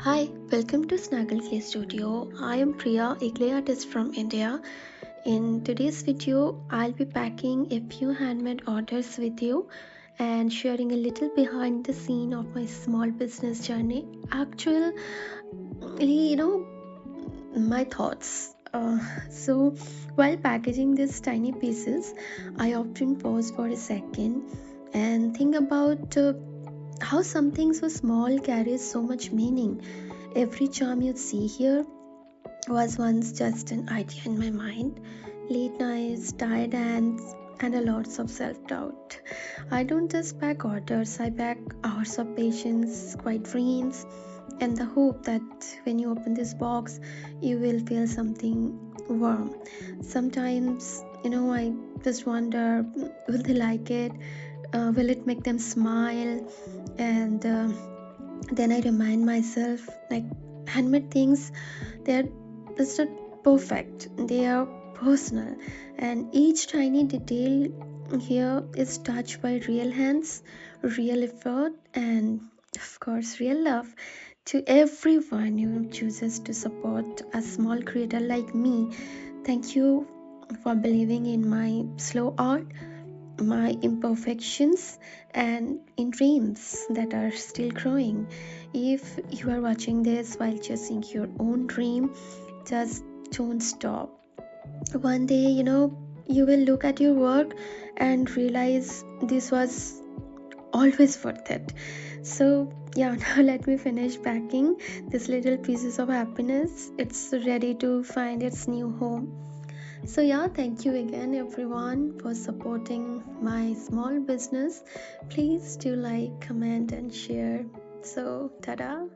Hi, welcome to Snuggles Clay Studio. I am Priya, a clay artist from India. In today's video, I'll be packing a few handmade orders with you and sharing a little behind the scene of my small business journey. Actually, my thoughts. So, while packaging these tiny pieces, I often pause for a second and think about how something so small carries so much meaning. Every charm you see here was once just an idea in my mind. Late nights, tired hands, and a lots of self-doubt. I don't just pack orders, I pack hours of patience, quiet dreams, and the hope that when you open this box, you will feel something warm. Sometimes, I just wonder, will they like it? Will it make them smile? And then I remind myself, like, handmade things, they're just not perfect, they are personal, and each tiny detail here is touched by real hands, real effort, and of course real love. To everyone who chooses to support a small creator like me, thank you for believing in my slow art, my imperfections, and in dreams that are still growing. If you are watching this while chasing your own dream, just don't stop. One day, you will look at your work and realize this was always worth it. So, yeah, now let me finish packing these little pieces of happiness. It's ready to find its new home. So, yeah, thank you again, everyone, for supporting my small business. Please do like, comment, and share. So, tada!